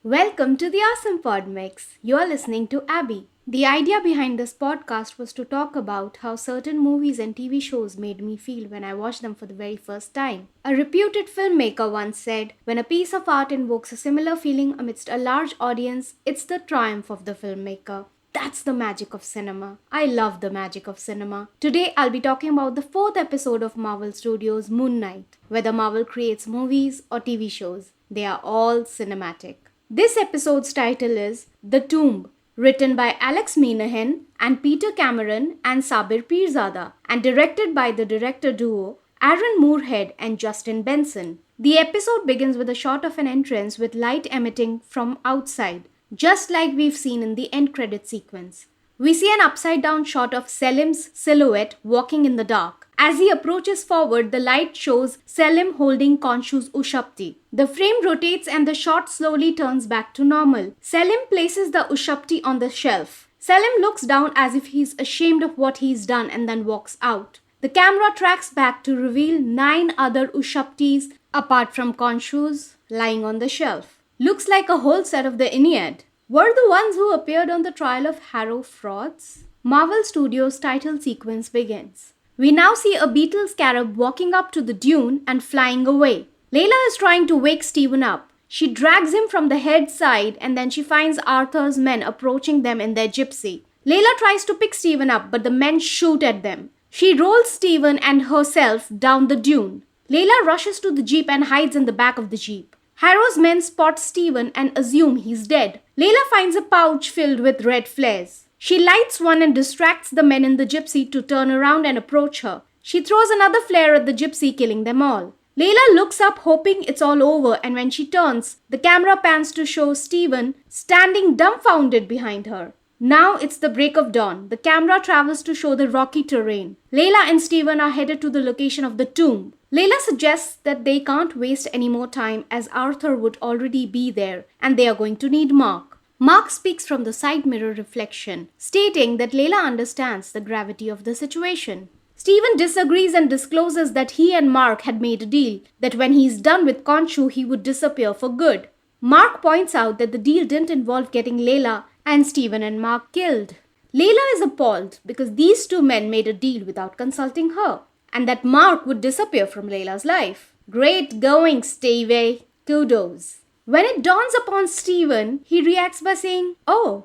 Welcome to the Awesome Pod Mix. You're listening to Abby. The idea behind this podcast was to talk about how certain movies and TV shows made me feel when I watched them for the very first time. A reputed filmmaker once said, when a piece of art invokes a similar feeling amidst a large audience, it's the triumph of the filmmaker. That's the magic of cinema. I love the magic of cinema. Today I'll be talking about the fourth episode of Marvel Studios' Moon Knight. Whether Marvel creates movies or TV shows, they are all cinematic. This episode's title is The Tomb, written by Alex Minahan and Peter Cameron and Sabir Pirzada, and directed by the director duo Aaron Moorhead and Justin Benson. The episode begins with a shot of an entrance with light emitting from outside, just like we've seen in the end credit sequence. We see an upside-down shot of Selim's silhouette walking in the dark. As he approaches forward, the light shows Selim holding Khonshu's Ushabti. The frame rotates and the shot slowly turns back to normal. Selim places the Ushabti on the shelf. Selim looks down as if he's ashamed of what he's done and then walks out. The camera tracks back to reveal 9 other Ushabtis apart from Khonshu's lying on the shelf. Looks like a whole set of the Aeneid. Were the ones who appeared on the trial of Harrow frauds? Marvel Studios' title sequence begins. We now see a beetle scarab walking up to the dune and flying away. Layla is trying to wake Stephen up. She drags him from the head side and then she finds Arthur's men approaching them in their gypsy. Layla tries to pick Stephen up, but the men shoot at them. She rolls Stephen and herself down the dune. Layla rushes to the jeep and hides in the back of the jeep. Harrow's men spot Stephen and assume he's dead. Layla finds a pouch filled with red flares. She lights one and distracts the men in the gypsy to turn around and approach her. She throws another flare at the gypsy, killing them all. Layla looks up hoping it's all over, and when she turns, the camera pans to show Stephen standing dumbfounded behind her. Now it's the break of dawn. The camera travels to show the rocky terrain. Layla and Stephen are headed to the location of the tomb. Layla suggests that they can't waste any more time as Arthur would already be there and they are going to need Marc. Marc speaks from the side mirror reflection, stating that Layla understands the gravity of the situation. Stephen disagrees and discloses that he and Marc had made a deal, that when he's done with Khonshu he would disappear for good. Marc points out that the deal didn't involve getting Layla and Stephen and Marc killed. Layla is appalled because these two men made a deal without consulting her, and that Marc would disappear from Layla's life. Great going, Stevie. Kudos. When it dawns upon Stephen, he reacts by saying, Oh!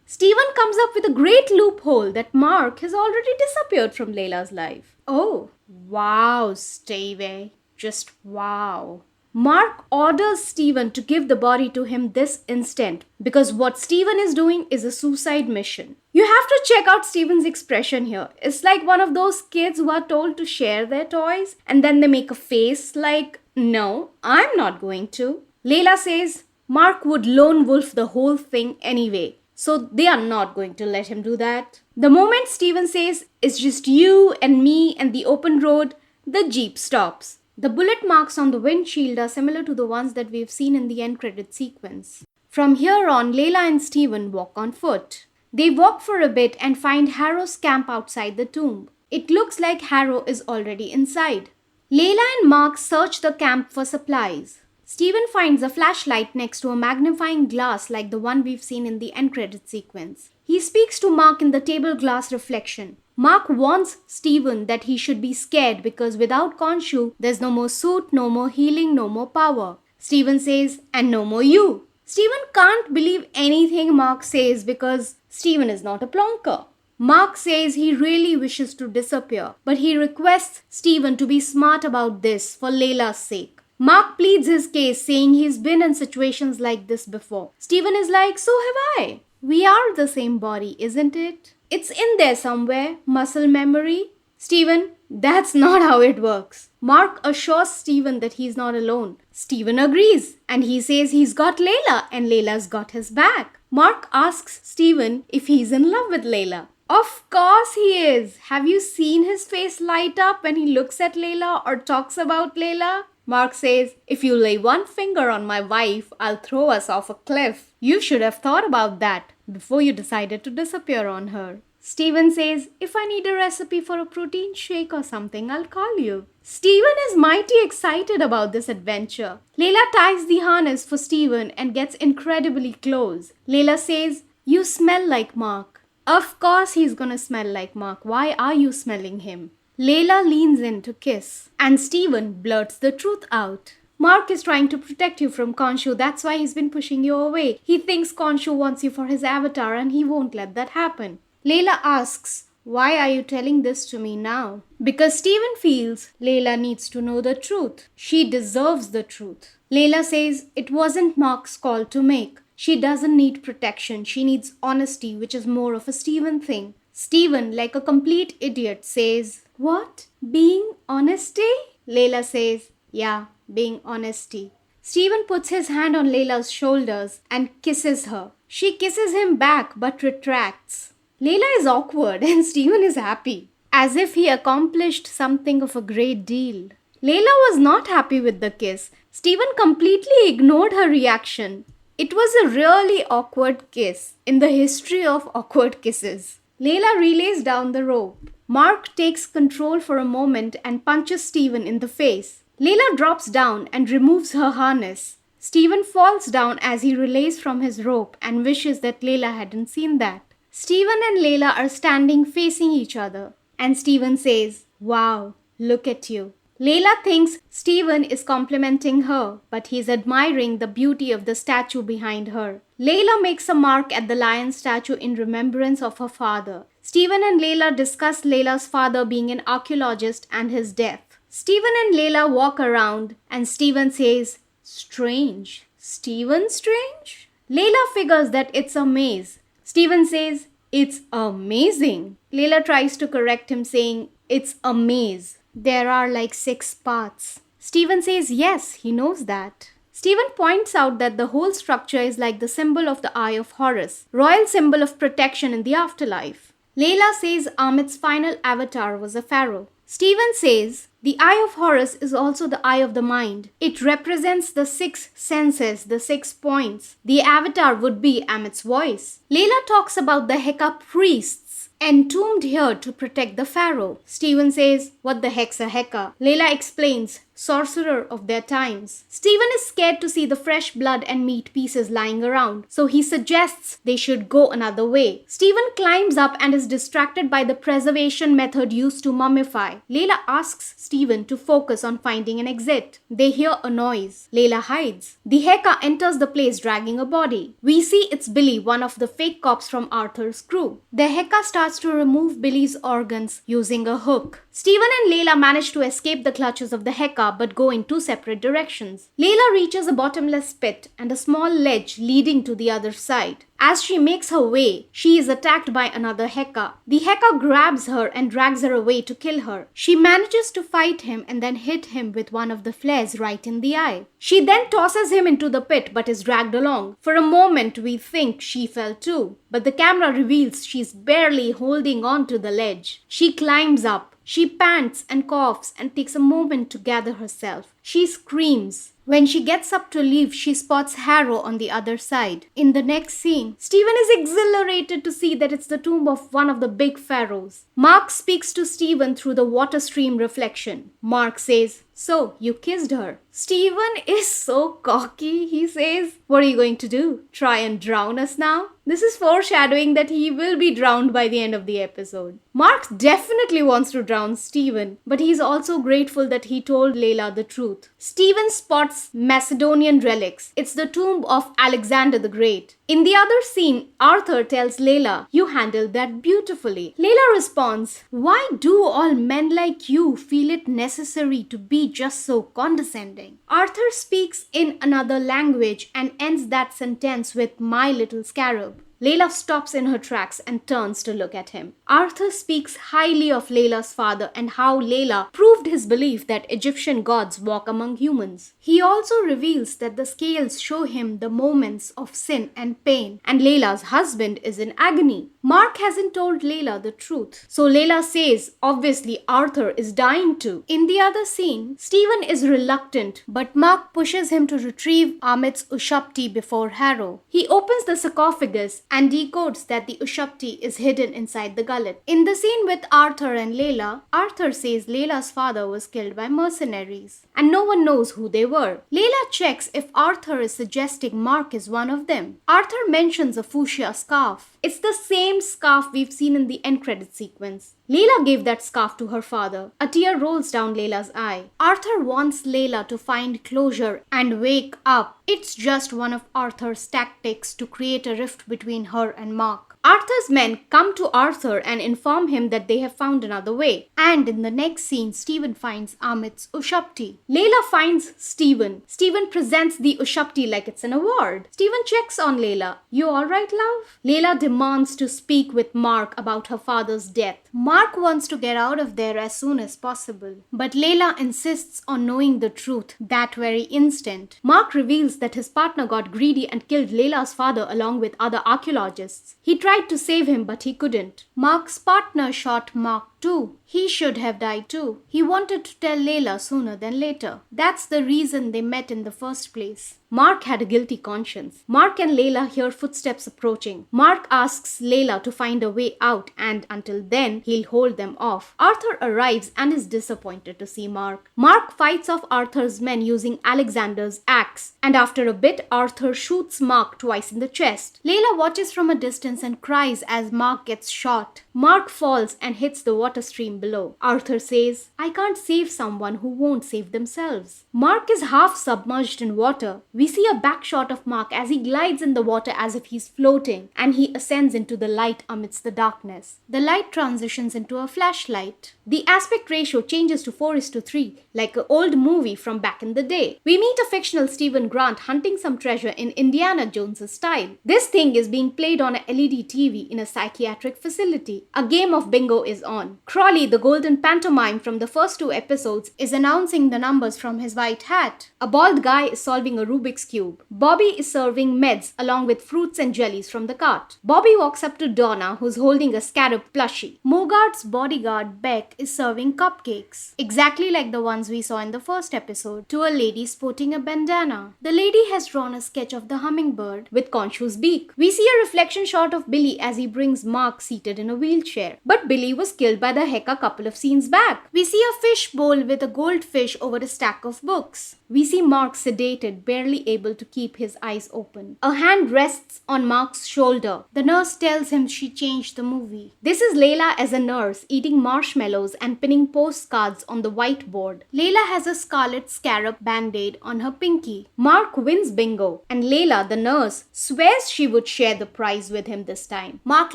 Stephen comes up with a great loophole that Marc has already disappeared from Layla's life. Oh, wow, Stevie. Just wow. Marc orders Stephen to give the body to him this instant because what Stephen is doing is a suicide mission. You have to check out Stephen's expression here. It's like one of those kids who are told to share their toys and then they make a face like, no, I'm not going to. Layla says Marc would lone wolf the whole thing anyway, so they are not going to let him do that. The moment Stephen says, it's just you and me and the open road, the jeep stops. The bullet marks on the windshield are similar to the ones that we've seen in the end credit sequence. From here on, Layla and Stephen walk on foot. They walk for a bit and find Harrow's camp outside the tomb. It looks like Harrow is already inside. Layla and Marc search the camp for supplies. Stephen finds a flashlight next to a magnifying glass like the one we've seen in the end credit sequence. He speaks to Marc in the table glass reflection. Marc warns Stephen that he should be scared because without Khonshu, there's no more suit, no more healing, no more power. Stephen says, and no more you. Stephen can't believe anything Marc says because Stephen is not a plonker. Marc says he really wishes to disappear, but he requests Stephen to be smart about this for Layla's sake. Marc pleads his case, saying he's been in situations like this before. Stephen is like, so have I. We are the same body, isn't it? It's in there somewhere, muscle memory. Stephen, that's not how it works. Marc assures Stephen that he's not alone. Stephen agrees, and he says he's got Layla and Layla's got his back. Marc asks Stephen if he's in love with Layla. Of course he is. Have you seen his face light up when he looks at Layla or talks about Layla? Marc says, if you lay one finger on my wife, I'll throw us off a cliff. You should have thought about that before you decided to disappear on her. Stephen says, if I need a recipe for a protein shake or something, I'll call you. Stephen is mighty excited about this adventure. Layla ties the harness for Stephen and gets incredibly close. Layla says, you smell like Marc. Of course he's gonna smell like Marc. Why are you smelling him? Layla leans in to kiss, and Stephen blurts the truth out. Marc is trying to protect you from Khonshu, that's why he's been pushing you away. He thinks Khonshu wants you for his avatar and he won't let that happen. Layla asks, why are you telling this to me now? Because Stephen feels Layla needs to know the truth. She deserves the truth. Layla says it wasn't Marc's call to make. She doesn't need protection. She needs honesty, which is more of a Stephen thing. Stephen, like a complete idiot, says, what? Being honesty? Layla says, yeah, being honesty. Stephen puts his hand on Layla's shoulders and kisses her. She kisses him back but retracts. Layla is awkward and Stephen is happy, as if he accomplished something of a great deal. Layla was not happy with the kiss. Stephen completely ignored her reaction. It was a really awkward kiss in the history of awkward kisses. Layla relays down the rope. Marc takes control for a moment and punches Stephen in the face. Layla drops down and removes her harness. Stephen falls down as he relays from his rope and wishes that Layla hadn't seen that. Stephen and Layla are standing facing each other, and Stephen says, wow, look at you. Layla thinks Stephen is complimenting her, but he's admiring the beauty of the statue behind her. Layla makes a mark at the lion statue in remembrance of her father. Stephen and Layla discuss Layla's father being an archaeologist and his death. Stephen and Layla walk around, and Stephen says, strange. Stephen strange? Layla figures that it's a maze. Stephen says, it's amazing. Layla tries to correct him saying, it's a maze. There are like 6 paths. Stephen says, yes, he knows that. Stephen points out that the whole structure is like the symbol of the Eye of Horus, royal symbol of protection in the afterlife. Layla says Ammit's final avatar was a pharaoh. Stephen says, the Eye of Horus is also the eye of the mind. It represents the 6 senses, the 6 points. The avatar would be Ammit's voice. Layla talks about the Heka priests entombed here to protect the pharaoh. Stephen says, what the heck's a Heka? Layla explains, sorcerer of their times. Stephen is scared to see the fresh blood and meat pieces lying around, so he suggests they should go another way. Stephen climbs up and is distracted by the preservation method used to mummify. Layla asks Stephen to focus on finding an exit. They hear a noise. Layla hides. The Heka enters the place dragging a body. We see it's Billy, one of the fake cops from Arthur's crew. The Heka starts to remove Billy's organs using a hook. Stephen and Layla manage to escape the clutches of the Heka but go in 2 separate directions. Layla reaches a bottomless pit and a small ledge leading to the other side. As she makes her way, she is attacked by another Heka. The Heka grabs her and drags her away to kill her. She manages to fight him and then hit him with one of the flares right in the eye. She then tosses him into the pit but is dragged along. For a moment we think she fell too, but the camera reveals she's barely holding on to the ledge. She climbs up. She pants and coughs and takes a moment to gather herself. She screams. When she gets up to leave, she spots Harrow on the other side. In the next scene, Stephen is exhilarated to see that it's the tomb of one of the big pharaohs. Marc speaks to Stephen through the water stream reflection. Marc says, so, you kissed her. Stephen is so cocky, he says. What are you going to do? Try and drown us now? This is foreshadowing that he will be drowned by the end of the episode. Marc definitely wants to drown Stephen, but he's also grateful that he told Layla the truth. Stephen spots Macedonian relics. It's the tomb of Alexander the Great. In the other scene, Arthur tells Layla, you handled that beautifully. Layla responds, why do all men like you feel it necessary to be just so condescending? Arthur speaks in another language and ends that sentence with my little scarab. Layla stops in her tracks and turns to look at him. Arthur speaks highly of Layla's father and how Layla proved his belief that Egyptian gods walk among humans. He also reveals that the scales show him the moments of sin and pain, and Layla's husband is in agony. Marc hasn't told Layla the truth, so Layla says, obviously Arthur is dying too. In the other scene, Stephen is reluctant, but Marc pushes him to retrieve Ammit's Ushabti before Harrow. He opens the sarcophagus and decodes that the Ushabti is hidden inside the gullet. In the scene with Arthur and Layla, Arthur says Layla's father was killed by mercenaries, and no one knows who they were. Layla checks if Arthur is suggesting Marc is one of them. Arthur mentions a fuchsia scarf. It's the same scarf we've seen in the end credit sequence. Layla gave that scarf to her father. A tear rolls down Layla's eye. Arthur wants Layla to find closure and wake up. It's just one of Arthur's tactics to create a rift between her and Marc. Arthur's men come to Arthur and inform him that they have found another way. And in the next scene, Stephen finds Ammit's Ushabti. Layla finds Stephen. Stephen presents the Ushabti like it's an award. Stephen checks on Layla. You alright, love? Layla demands to speak with Marc about her father's death. Marc wants to get out of there as soon as possible. But Layla insists on knowing the truth that very instant. Marc reveals that his partner got greedy and killed Layla's father along with other archaeologists. He tried to save him, but he couldn't. Marc's partner shot Marc too. He should have died too. He wanted to tell Layla sooner than later. That's the reason they met in the first place. Marc had a guilty conscience. Marc and Layla hear footsteps approaching. Marc asks Layla to find a way out, and until then, he'll hold them off. Arthur arrives and is disappointed to see Marc. Marc fights off Arthur's men using Alexander's axe, and after a bit, Arthur shoots Marc twice in the chest. Layla watches from a distance and cries as Marc gets shot. Marc falls and hits the water stream below. Arthur says, I can't save someone who won't save themselves. Marc is half submerged in water. We see a back shot of Marc as he glides in the water as if he's floating, and he ascends into the light amidst the darkness. The light transitions into a flashlight. The aspect ratio changes to 4:3, like an old movie from back in the day. We meet a fictional Stephen Grant hunting some treasure in Indiana Jones' style. This thing is being played on a LED TV in a psychiatric facility. A game of bingo is on. Crawley, the golden pantomime from the first 2 episodes, is announcing the numbers from his white hat. A bald guy is solving a Rubik's Cube. Bobby is serving meds along with fruits and jellies from the cart. Bobby walks up to Donna, who's holding a scarab plushie. Mogart's bodyguard, Beck, is serving cupcakes, exactly like the ones we saw in the first episode, to a lady sporting a bandana. The lady has drawn a sketch of the hummingbird with Khonshu's beak. We see a reflection shot of Billy as he brings Marc seated in a wheelchair. But Billy was killed by the Heka couple of scenes back. We see a fish bowl with a goldfish over a stack of books. We see Marc sedated, barely able to keep his eyes open. A hand rests on Marc's shoulder. The nurse tells him she changed the movie. This is Layla as a nurse, eating marshmallows and pinning postcards on the whiteboard. Layla has a scarlet scarab band-aid on her pinky. Marc wins bingo, and Layla, the nurse, swears she would share the prize with him this time. Marc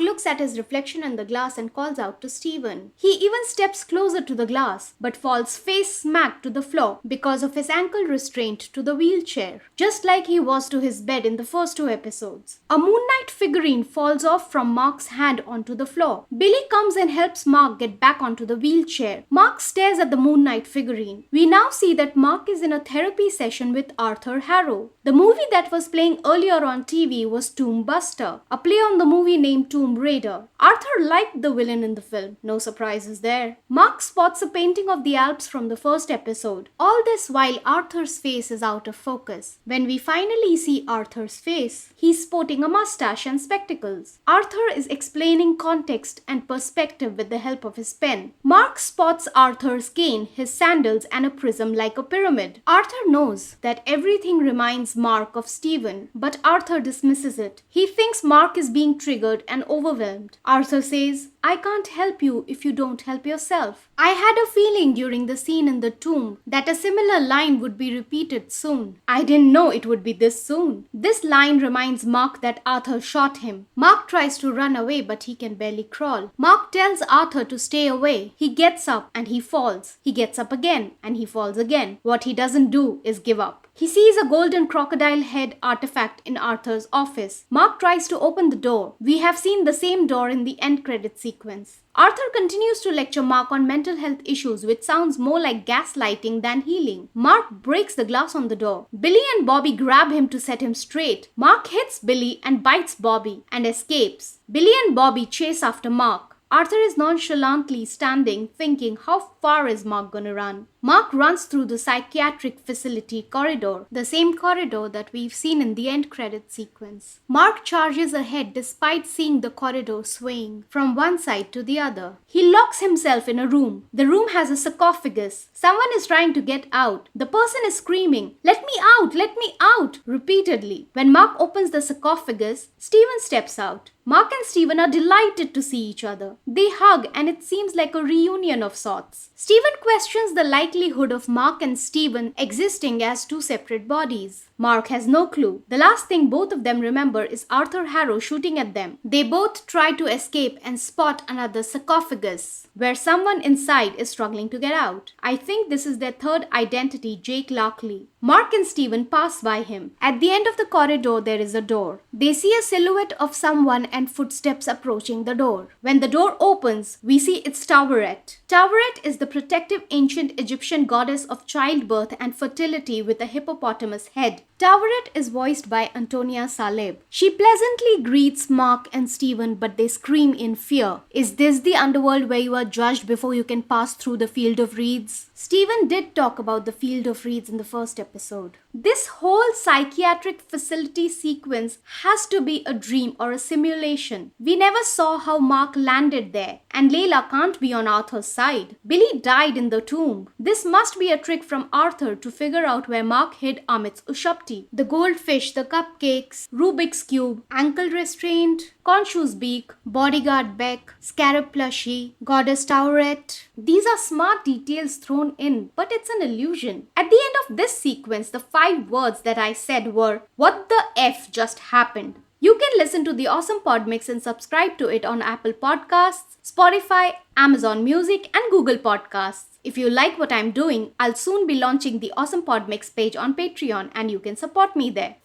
looks at his reflection in the glass and calls out to Stephen. He even steps closer to the glass, but falls face smack to the floor because of his ankle restraint to the wheelchair, just like he was to his bed in the first 2 episodes. A Moon Knight figurine falls off from Marc's hand onto the floor. Billy comes and helps Marc get back onto the wheelchair. Marc stares at the Moon Knight figurine. We now see that Marc is in a therapy session with Arthur Harrow. The movie that was playing earlier on TV was Tomb Buster, a play on the movie named Tomb Raider. Arthur liked the villain in the film. No surprises there. Marc spots a painting of the Alps from the first episode. All this while Arthur's face is out of focus. When we finally see Arthur's face, he's sporting a mustache and spectacles. Arthur is explaining context and perspective with the help of his pen. Marc spots Arthur's cane, his sandals, and a prism like a pyramid. Arthur knows that everything reminds Marc of Stephen, but Arthur dismisses it. He thinks Marc is being triggered and overwhelmed. Arthur says, I can't help you if you don't help yourself. I had a feeling during the scene in the tomb that a similar line would be repeated soon. I didn't know it would be this soon. This line reminds Marc that Arthur shot him. Marc tries to run away, but he can barely crawl. Marc tells Arthur to stay away. He gets up and he falls. He gets up again and he falls again. What he doesn't do is give up. He sees a golden crocodile head artifact in Arthur's office. Marc tries to open the door. We have seen the same door in the end credit sequence. Arthur continues to lecture Marc on mental health issues, which sounds more like gaslighting than healing. Marc breaks the glass on the door. Billy and Bobby grab him to set him straight. Marc hits Billy and bites Bobby and escapes. Billy and Bobby chase after Marc. Arthur is nonchalantly standing, thinking, how far is Marc gonna run? Marc runs through the psychiatric facility corridor, the same corridor that we've seen in the end credit sequence. Marc charges ahead despite seeing the corridor swaying from one side to the other. He locks himself in a room. The room has a sarcophagus. Someone is trying to get out. The person is screaming, "Let me out! Let me out!" repeatedly. When Marc opens the sarcophagus, Steven steps out. Marc and Steven are delighted to see each other. They hug and it seems like a reunion of sorts. Steven questions the likelihood of Marc and Steven existing as two separate bodies. Marc has no clue. The last thing both of them remember is Arthur Harrow shooting at them. They both try to escape and spot another sarcophagus, where someone inside is struggling to get out. I think this is their third identity, Jake Larkley. Marc and Steven pass by him. At the end of the corridor, there is a door. They see a silhouette of someone and footsteps approaching the door. When the door opens, we see it's Taweret. Taweret is the protective ancient Egyptian goddess of childbirth and fertility with a hippopotamus head. Taweret is voiced by Antonia Saleb. She pleasantly greets Marc and Steven, but they scream in fear. Is this the underworld where you are judged before you can pass through the field of reeds? Steven did talk about the field of reeds in the first episode. This whole psychiatric facility sequence has to be a dream or a simulation. We never saw how Marc landed there, and Layla can't be on Arthur's side. Billy died in the tomb. This must be a trick from Arthur to figure out where Marc hid Ammit's Ushabti. The goldfish, the cupcakes, Rubik's Cube, ankle restraint, Khonshu's beak, bodyguard Beck, scarab plushie, goddess Taweret. These are smart details thrown in, but it's an illusion. At the end of this sequence, the 5 words that I said were, "What the F just happened?" You can listen to the awesome Podmix and subscribe to it on Apple Podcasts, Spotify, Amazon Music, and Google Podcasts. If you like what I'm doing, I'll soon be launching the Awesome Podmix page on Patreon and you can support me there.